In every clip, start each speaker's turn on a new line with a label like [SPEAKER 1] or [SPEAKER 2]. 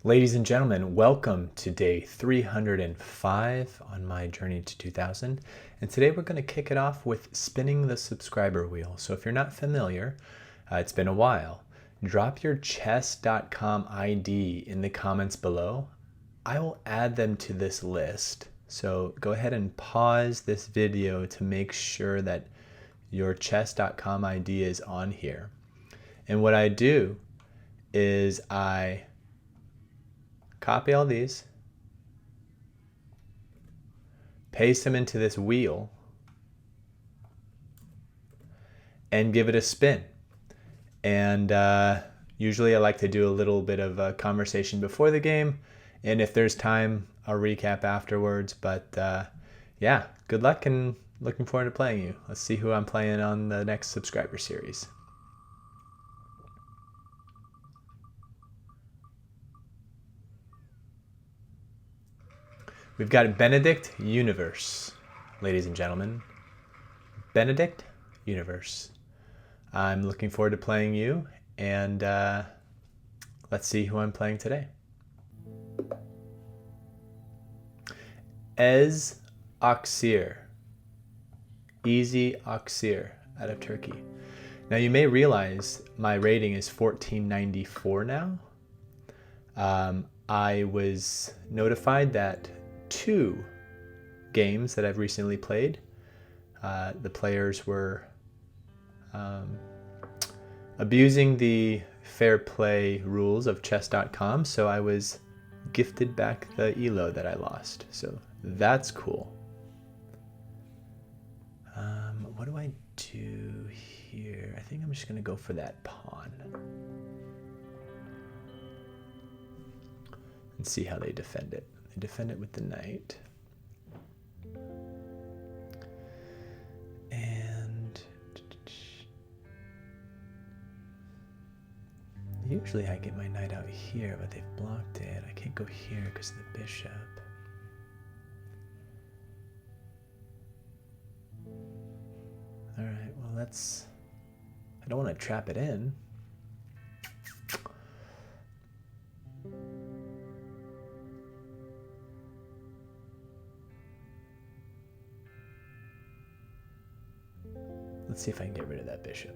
[SPEAKER 1] Ladies and gentlemen, welcome to day 305 on my journey to 2000. And today we're going to kick it off with spinning the subscriber wheel. So if you're not familiar, it's been a while. Drop your chess.com ID in the comments below. I will add them to this list. So go ahead and pause this video to make sure that your chess.com ID is on here. And what I do is I copy all these, paste them into this wheel, and give it a spin. And usually I like to do a little bit of a conversation before the game, and if there's time, I'll recap afterwards. But yeah, good luck and looking forward to playing you. Let's see who I'm playing on the next subscriber series. We've got Benedict Universe, ladies and gentlemen. Benedict Universe. I'm looking forward to playing you, and let's see who I'm playing today. Ez Aksir. Easy Aksir out of Turkey. Now you may realize my rating is 1494 now. I was notified that 2 games that I've recently played, the players were abusing the fair play rules of chess.com, so I was gifted back the elo that I lost. So that's cool. What do I do here? I think I'm just gonna go for that pawn and see how they defend it. They defend it with the knight. And usually I get my knight out here, but they've blocked it. I can't go here because of the bishop. All right, well, let's... I don't want to trap it in. Let's see if I can get rid of that bishop.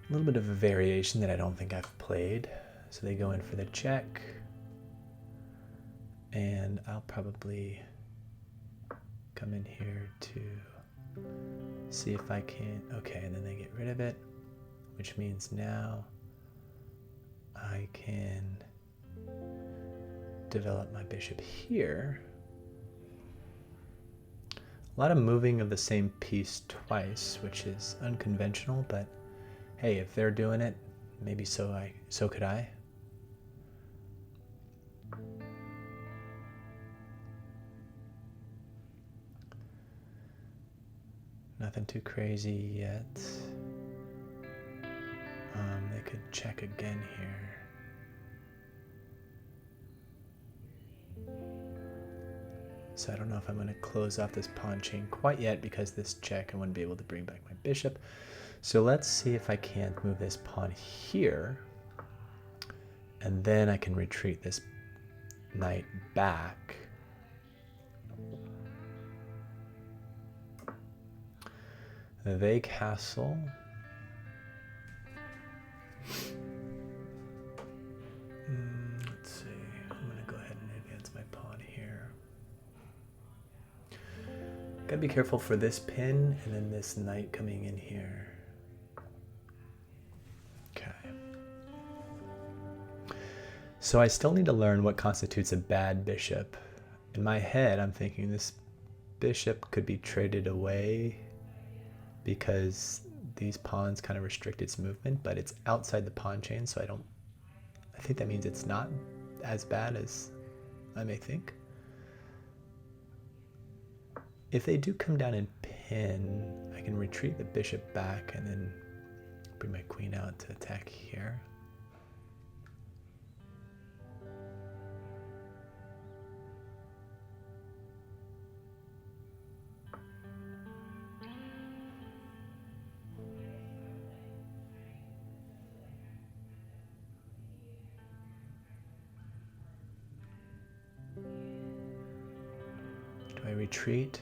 [SPEAKER 1] A little bit of a variation that I don't think I've played. So they go in for the check. And I'll probably come in here to see if I can... Okay, and then they get rid of it, which means now I can develop my bishop here. A lot of moving of the same piece twice, which is unconventional, but hey, if they're doing it, maybe so could I. Nothing too crazy yet. They could check again here. So I don't know if I'm going to close off this pawn chain quite yet, because this check I wouldn't be able to bring back my bishop. So let's see if I can't move this pawn here, and then I can retreat this knight back. They castle. Let's see. I'm going to go ahead and advance my pawn here. Gotta be careful for this pin and then this knight coming in here. Okay. So I still need to learn what constitutes a bad bishop. In my head, I'm thinking this bishop could be traded away because these pawns kind of restrict its movement, but it's outside the pawn chain, so I think that means it's not as bad as I may think. If they do come down and pin, I can retreat the bishop back and then bring my queen out to attack here. Do I retreat?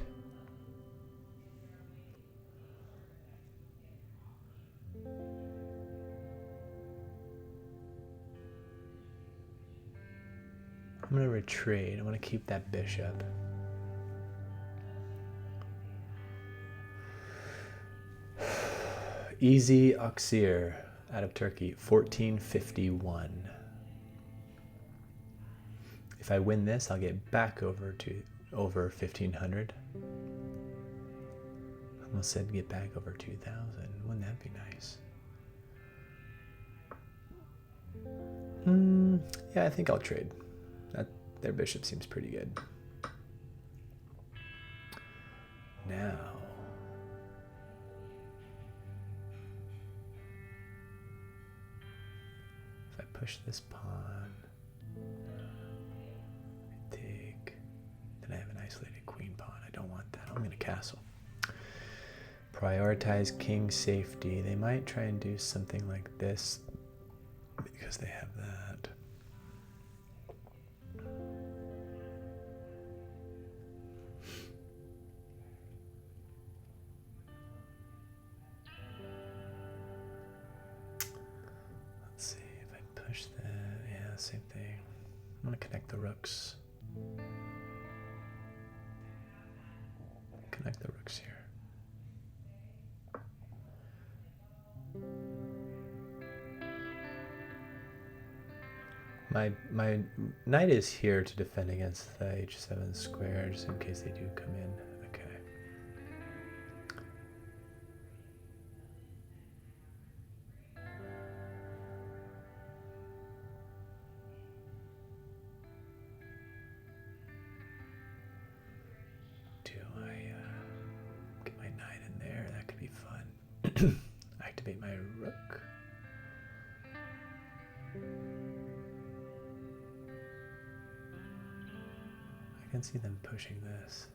[SPEAKER 1] I'm going to retreat. I want to keep that bishop. Easy Oxir out of Turkey, 1451. If I win this, I'll get back over 1500. I almost said get back over 2000. Wouldn't that be nice? Yeah, I think I'll trade. Their bishop seems pretty good. Now, if I push this pawn, I take, then I have an isolated queen pawn. I don't want that. I'm going to castle. Prioritize king safety. They might try and do something like this because they have that. Push that, yeah, same thing. I'm going to connect the rooks. Connect the rooks here. My knight is here to defend against the h7 square, just in case they do come in. Okay. Activate my rook. I can see them pushing this.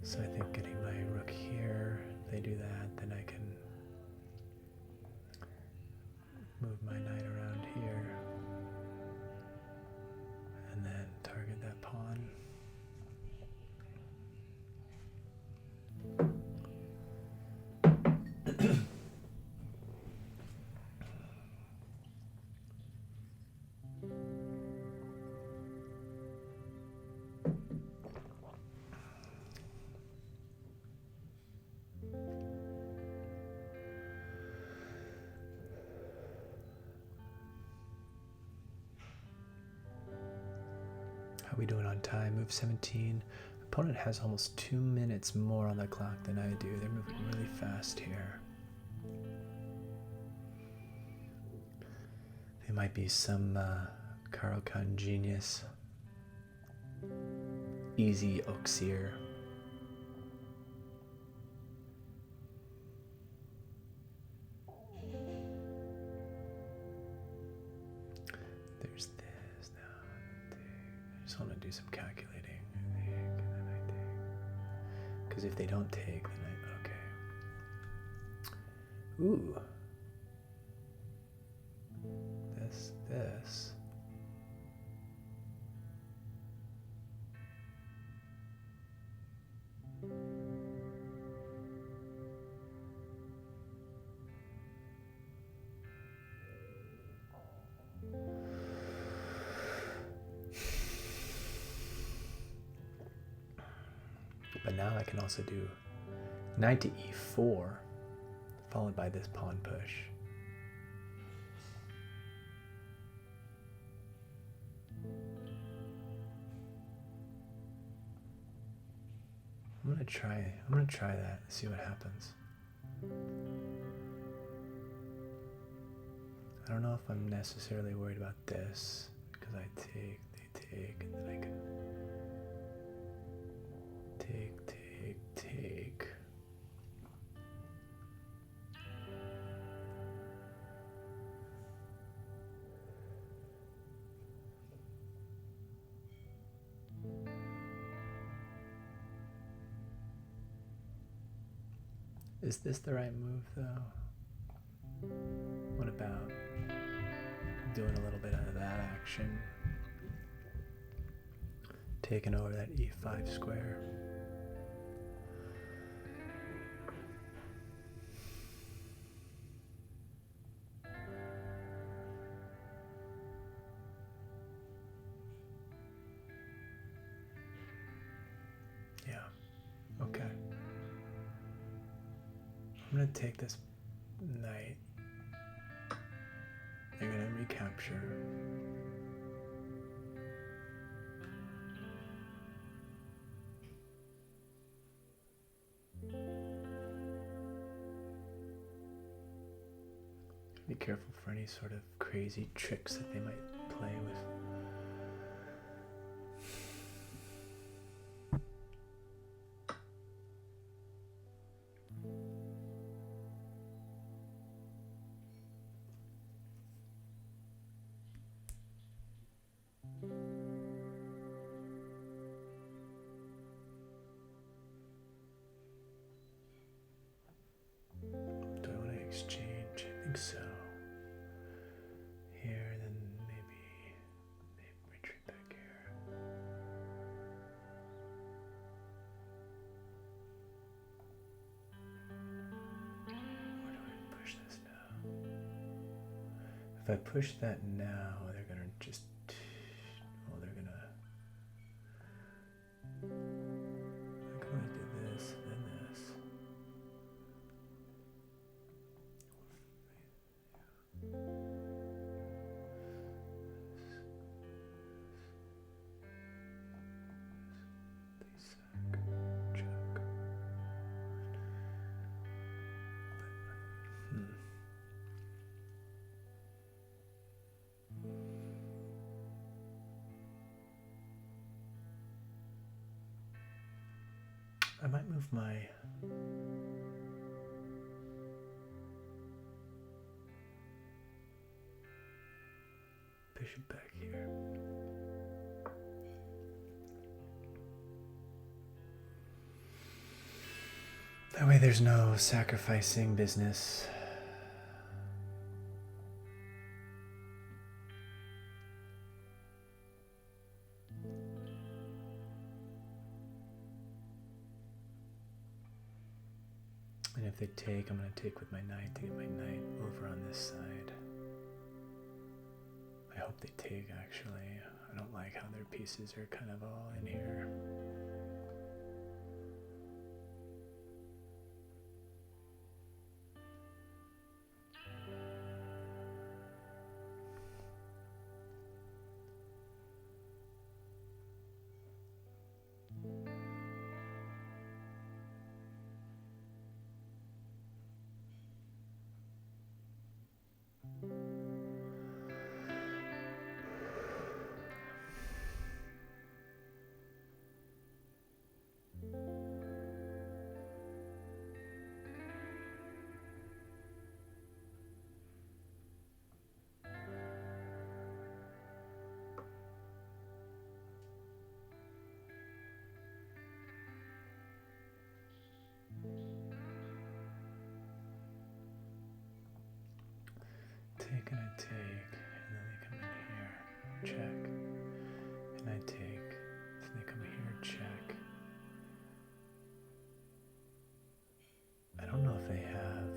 [SPEAKER 1] So I think getting my rook here, if they do that, then I can move my knight around here and then target that pawn. How are we doing on time? Move 17. Opponent has almost 2 minutes more on the clock than I do. They're moving really fast here. They might be some Caro-Kann genius. Easy Oxir. There's this now. I just want to do some calculating. Because if they don't take, then okay. Ooh. This. But now I can also do knight to e4, followed by this pawn push. I'm gonna try that and see what happens. I don't know if I'm necessarily worried about this, because I take, they take, and then I can take. Is this the right move, though? What about doing a little bit of that action? taking over that e5 square. Yeah, okay. I'm going to take this knight. They're going to recapture. Be careful for any sort of crazy tricks that they might play with. Do I want to exchange? I think so. Here, then maybe retreat back here. Or do I push this now? If I push that now, they're gonna just, well, they're gonna, I can always do this, then this. I might move my bishop back here. That way there's no sacrificing business. And if they take, I'm going to take with my knight to get my knight over on this side. I hope they take, actually. I don't like how their pieces are kind of all in here. Take and I take, and then they come in here, check, and I take, then they come in here, check. I don't know if they have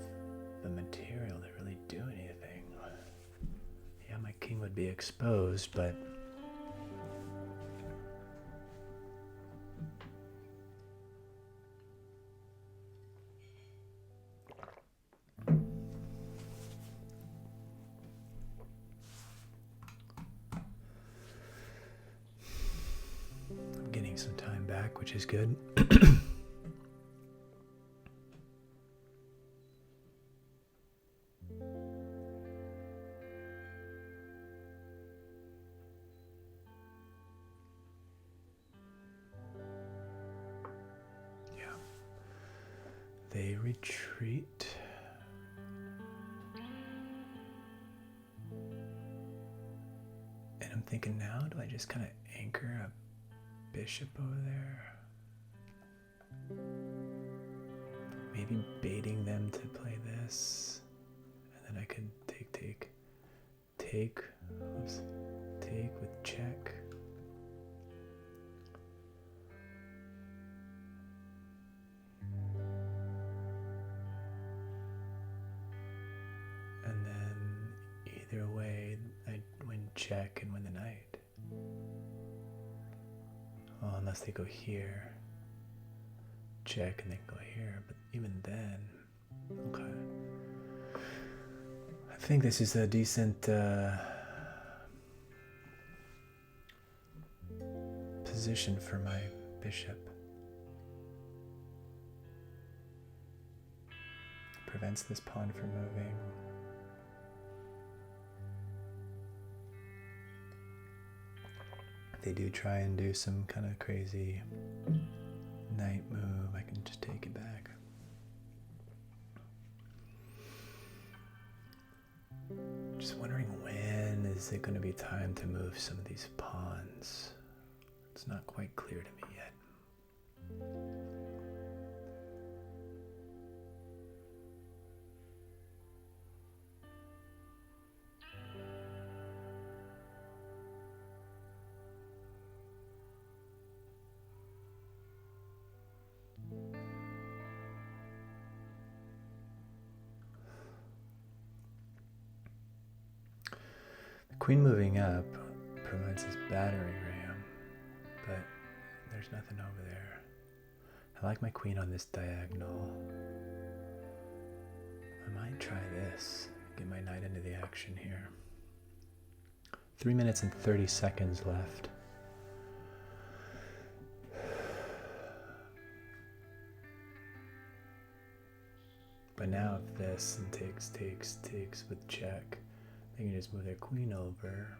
[SPEAKER 1] the material to really do anything. Yeah, my king would be exposed, but some time back, which is good. Yeah. They retreat. And I'm thinking now, do I just kind of anchor a bishop over there? Maybe baiting them to play this, and then I could take, oops, take with check. check and win the knight. Well, unless they go here. Check and then go here, but even then, okay. I think this is a decent position for my bishop. Prevents this pawn from moving. They do try and do some kind of crazy knight move. I can just take it back. Just wondering, when is it going to be time to move some of these pawns? It's not quite clear to me yet. Queen moving up provides this battering ram, but there's nothing over there. I like my queen on this diagonal. I might try this, get my knight into the action here. 3 minutes and 30 seconds left. But now if this and takes with check, they can just move their queen over.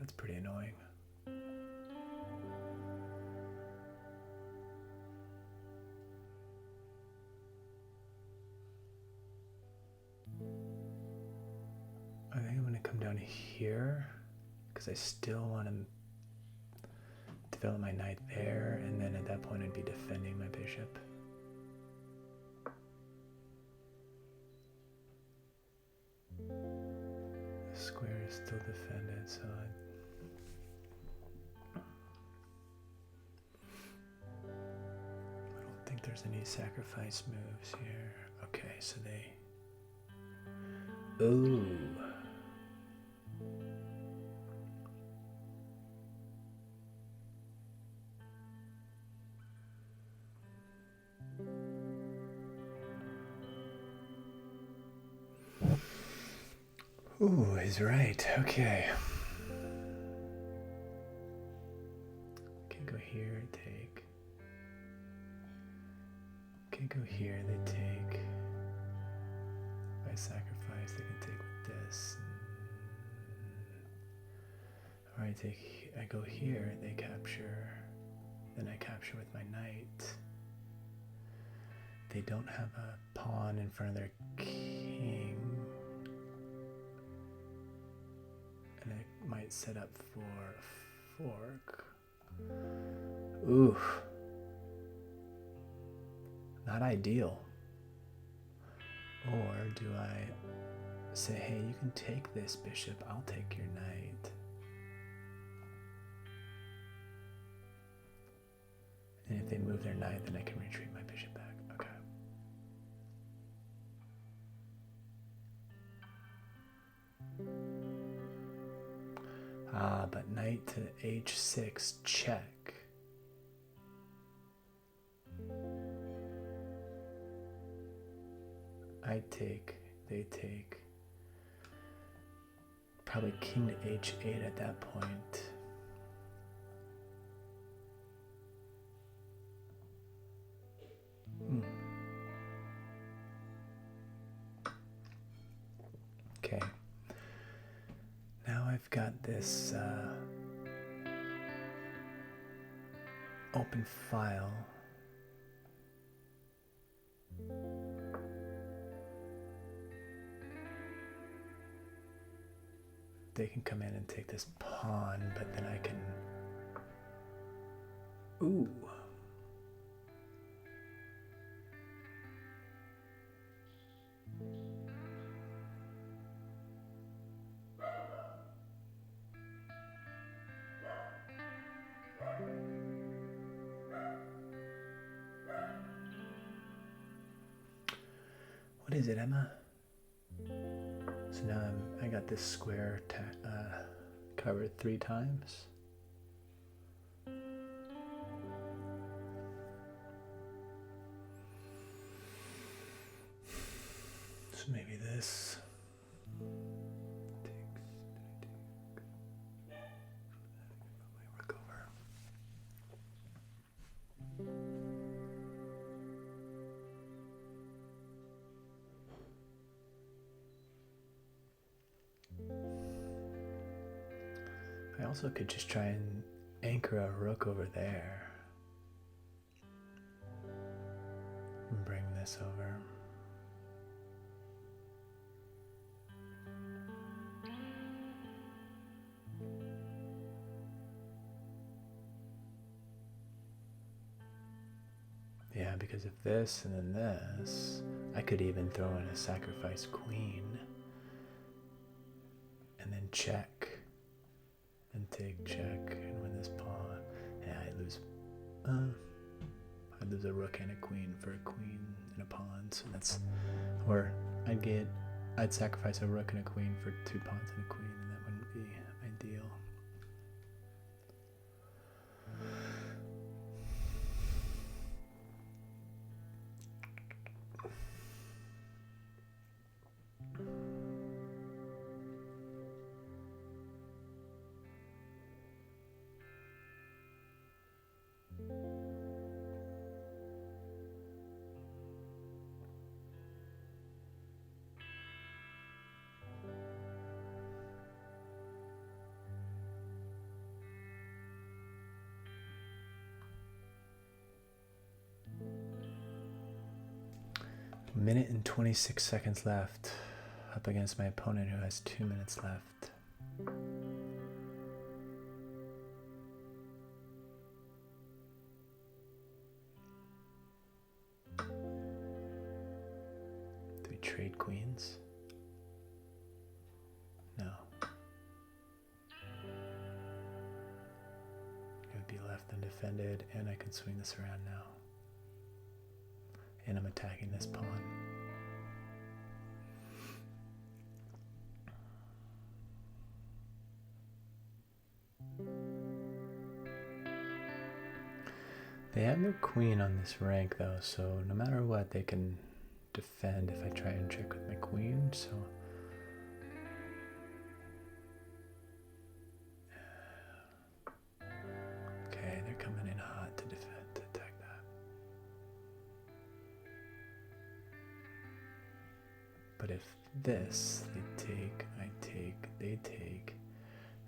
[SPEAKER 1] That's pretty annoying. I think I'm going to come down here because I still want to develop my knight there, and then at that point I'd be defending my bishop. The square is still defended, so I don't think there's any sacrifice moves here. Okay, so they... Ooh. Ooh, he's right. Okay. Can't go here, take. Can't go here, they take. If I sacrifice, they can take with this. Or I go here, they capture. Then I capture with my knight. They don't have a pawn in front of their king. And it might set up for a fork. Ooh. Not ideal. Or do I say, hey, you can take this bishop, I'll take your knight. And if they move their knight, then I can retreat my bishop back. Okay. But knight to h6 check. I take, they take. Probably king to h8 at that point. Okay. Now I've got this open file. They can come in and take this pawn, but then I can... Ooh. What is it, Emma? So now I got this square covered 3 times. So maybe this. I also could just try and anchor a rook over there and bring this over. Yeah, because of this and then this, I could even throw in a sacrifice queen and then check and take check and win this pawn. Yeah, I'd lose a rook and a queen for a queen and a pawn, so that's, or I'd sacrifice a rook and a queen for 2 pawns and a queen, and that wouldn't be ideal. Minute and 26 seconds left, up against my opponent who has 2 minutes left. Do we trade queens? No. It would be left undefended, and I can swing this around now. And I'm attacking this pawn. They have their queen on this rank though, so no matter what they can defend if I try and check with my queen, so okay, they're coming in hot to defend, to attack that. But if this, they take, I take, they take,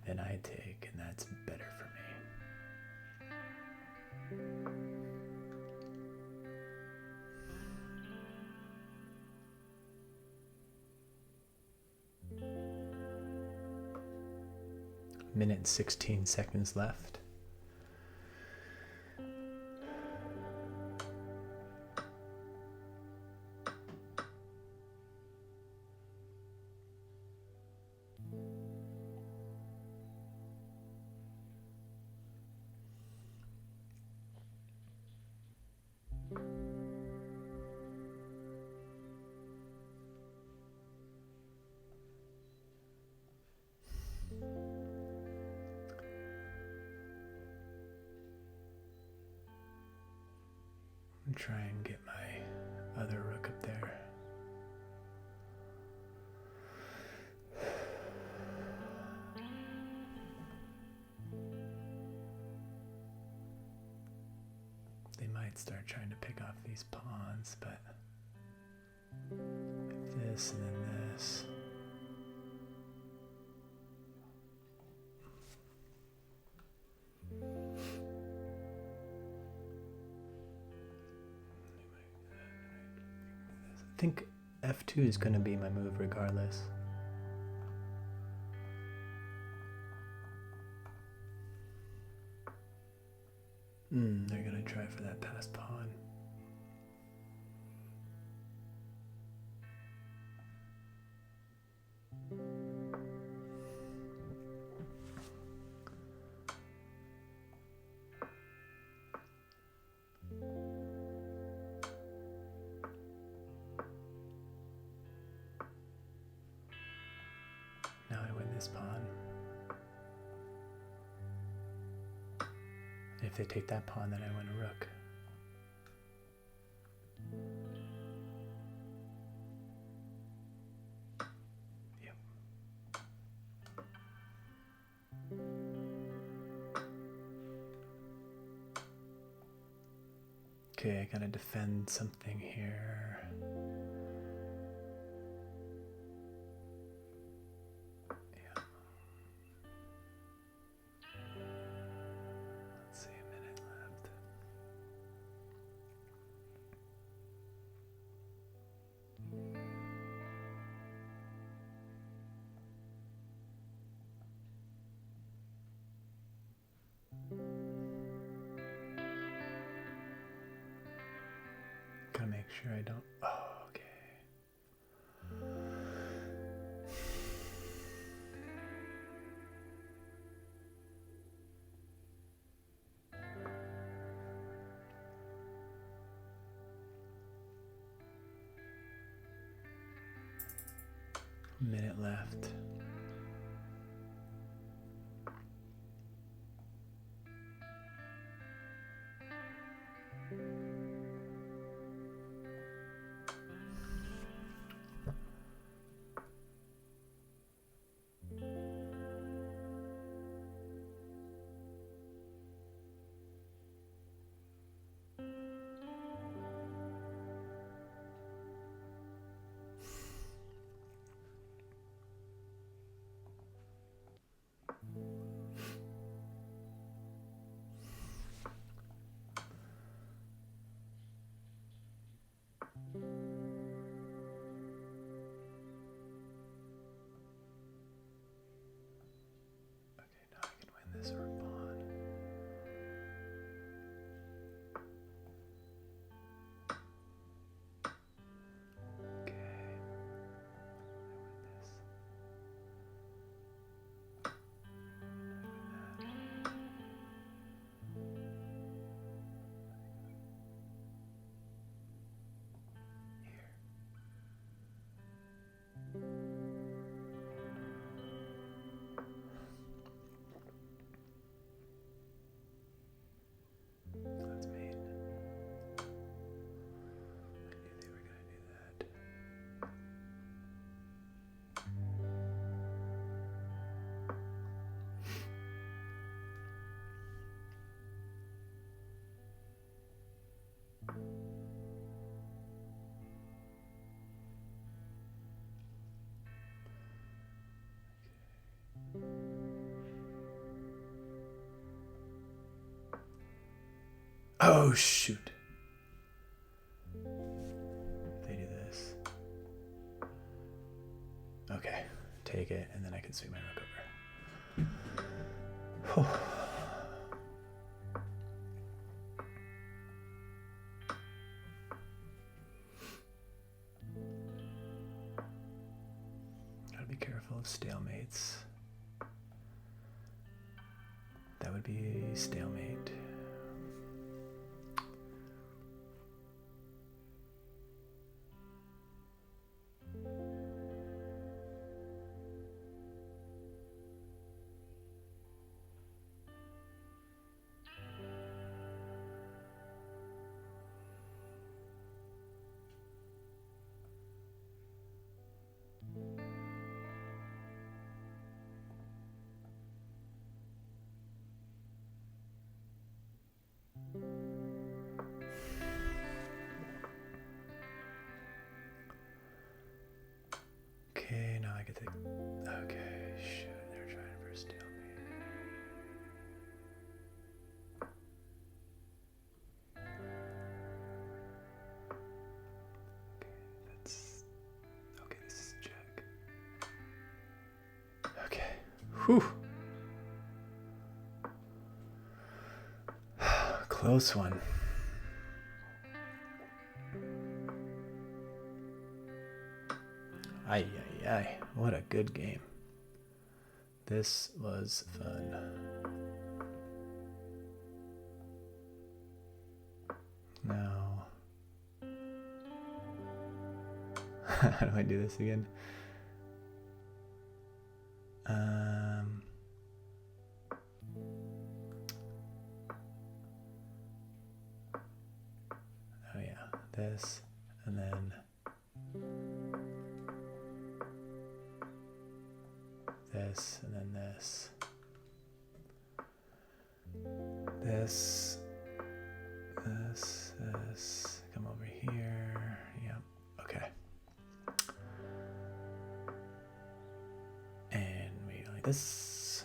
[SPEAKER 1] then I take, and that's better for me. Minute and 16 seconds left. Try and get my other rook up there. They might start trying to pick off these pawns, but this and then this. I think f2 is going to be my move regardless. They're going to try for that passed pawn. if they take that pawn, then I win a rook. Yep. Okay, I gotta defend something here. Gotta make sure I don't. Oh, okay. Minute left. This or pawn. Okay. Oh, shoot. They do this. Okay, take it, and then I can swing my rook over. Gotta be careful of stalemates. That would be a stalemate. Okay, now I get the. Okay, shit, they're trying for a stalemate. Okay, that's. Okay, this is check. Okay, whew. Close one. Ay, ay, ay. What a good game. This was fun. Now, how do I do this again? this, and then this, and then this. This, come over here. Yep, okay. And we go like this.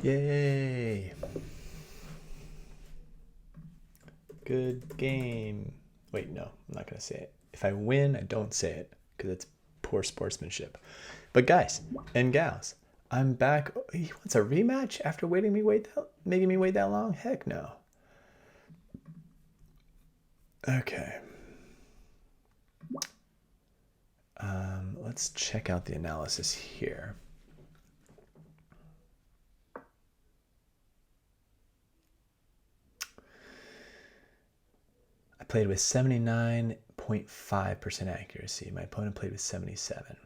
[SPEAKER 1] Yay! Good game. Wait, no, I'm not going to say it. If I win, I don't say it because it's poor sportsmanship. But guys and gals, I'm back. He wants a rematch after making me wait that long? Heck no. Okay. Let's check out the analysis here. I played with 79.5% accuracy. My opponent played with 77.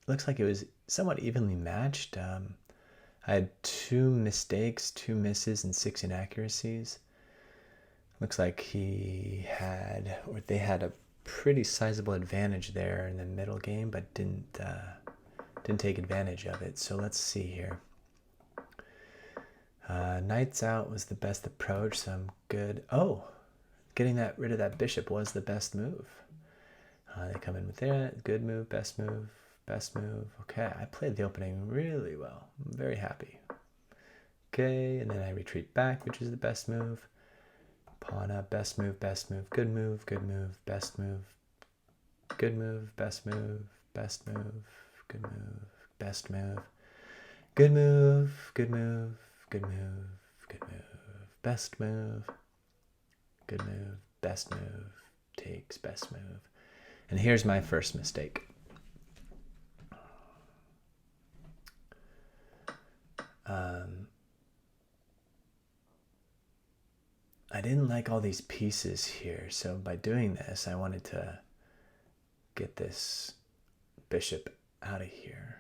[SPEAKER 1] Looks like it was somewhat evenly matched. I had 2 mistakes, 2 misses, and 6 inaccuracies. Looks like they had a pretty sizable advantage there in the middle game, but didn't take advantage of it. So let's see here. Knights out was the best approach, so I'm good. Oh, getting rid of that bishop was the best move. They come in with that. Good move, best move, best move. Okay, I played the opening really well. I'm very happy. Okay, and then I retreat back, which is the best move. Pawn up, best move, good move, best move, good move, best move, best move, good move, best move, good move, good move, good move, good move, best move, good move, best move, takes, best move. And here's my first mistake. I didn't like all these pieces here, so by doing this, I wanted to get this bishop out of here.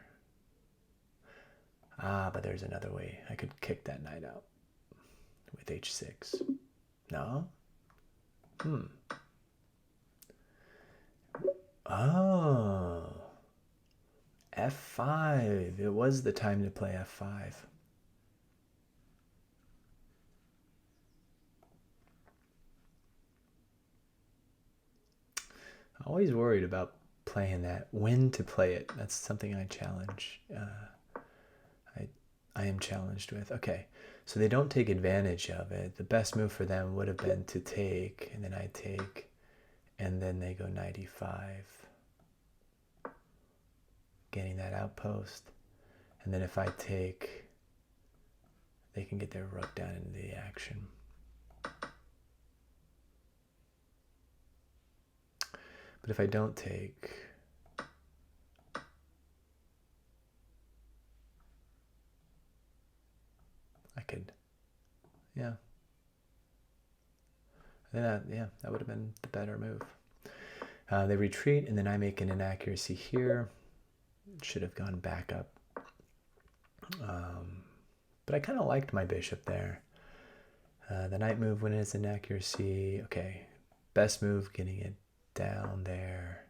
[SPEAKER 1] Ah, but there's another way. I could kick that knight out with h6. No? Oh. f5. It was the time to play f5. Always worried about playing that. When to play it. That's something I challenge. I am challenged with. Okay, so they don't take advantage of it. The best move for them would have been to take, and then I take, and then they go knight e5, getting that outpost. And then if I take, they can get their rook down into the action. But if I don't take, I could, yeah. That would have been the better move. They retreat, and then I make an inaccuracy here. Should have gone back up. But I kind of liked my bishop there. The knight move when it's inaccuracy. Okay, best move getting it down there.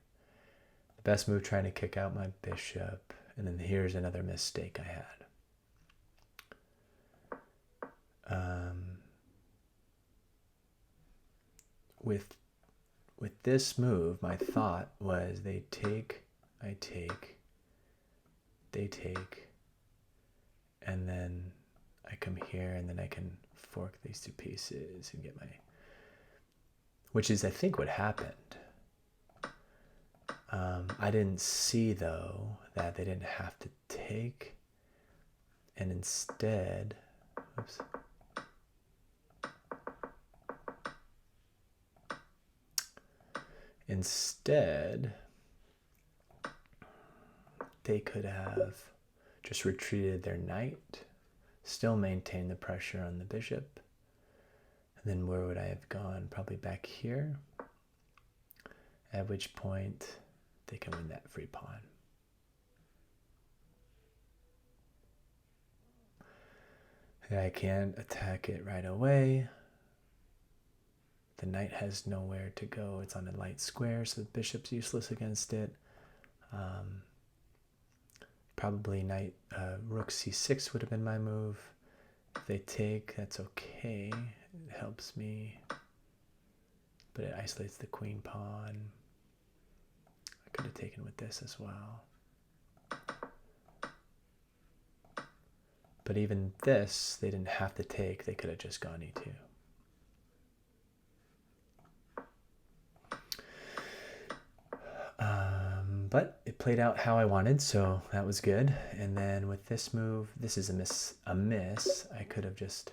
[SPEAKER 1] The best move trying to kick out my bishop. And then here's another mistake I had. With this move, my thought was they take, I take, they take, and then I come here, and then I can fork these two pieces and get my, which is I think what happened. I didn't see though that they didn't have to take, and instead, oops. Instead, they could have just retreated their knight, still maintain the pressure on the bishop, and then where would I have gone? Probably back here, at which point they can win that free pawn. And I can't attack it right away. The knight has nowhere to go. It's on a light square, so the bishop's useless against it. Probably knight, rook c6 would have been my move. If they take, that's okay. It helps me. But it isolates the queen pawn. I could have taken with this as well. But even this, they didn't have to take. They could have just gone e2. But it played out how I wanted, so that was good. And then with this move, this is a miss. I could have just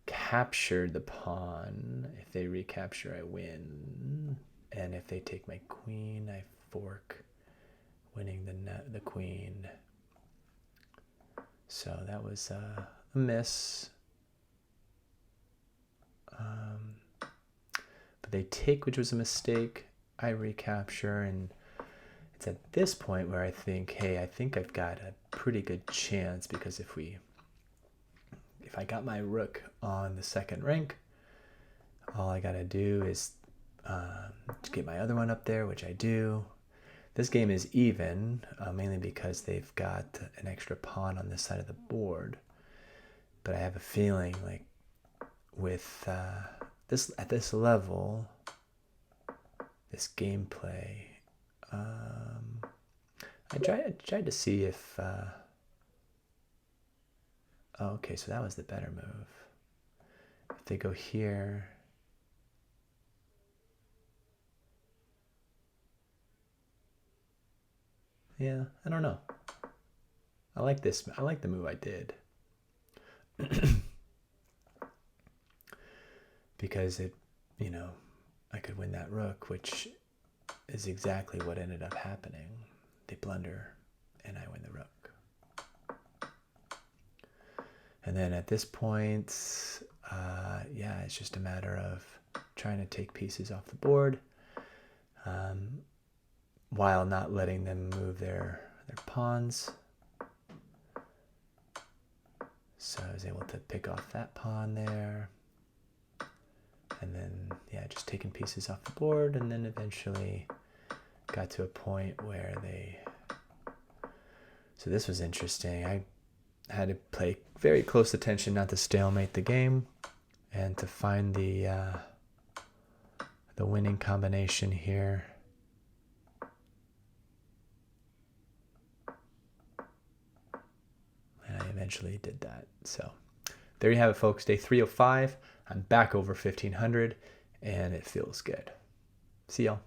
[SPEAKER 1] captured the pawn. If they recapture, I win. And if they take my queen, I fork, winning the queen. So that was a miss. But they take, which was a mistake. I recapture, and it's at this point where I think, hey, I think I've got a pretty good chance, because if I got my rook on the second rank, all I gotta do is get my other one up there, which I do. This game is even, mainly because they've got an extra pawn on this side of the board. But I have a feeling like with this at this level, this gameplay, I tried to see if oh, okay, so that was the better move. If they go here, Yeah, I don't know. I like this. I like the move I did. Because it, you know, I could win that rook, which is exactly what ended up happening. They blunder, and I win the rook. And then at this point, yeah, it's just a matter of trying to take pieces off the board while not letting them move their pawns. So I was able to pick off that pawn there. And then, yeah, just taking pieces off the board, and then eventually got to a point where they... So this was interesting. I had to pay very close attention not to stalemate the game and to find the winning combination here. And I eventually did that. So there you have it, folks. Day 305. I'm back over 1,500, and it feels good. See y'all.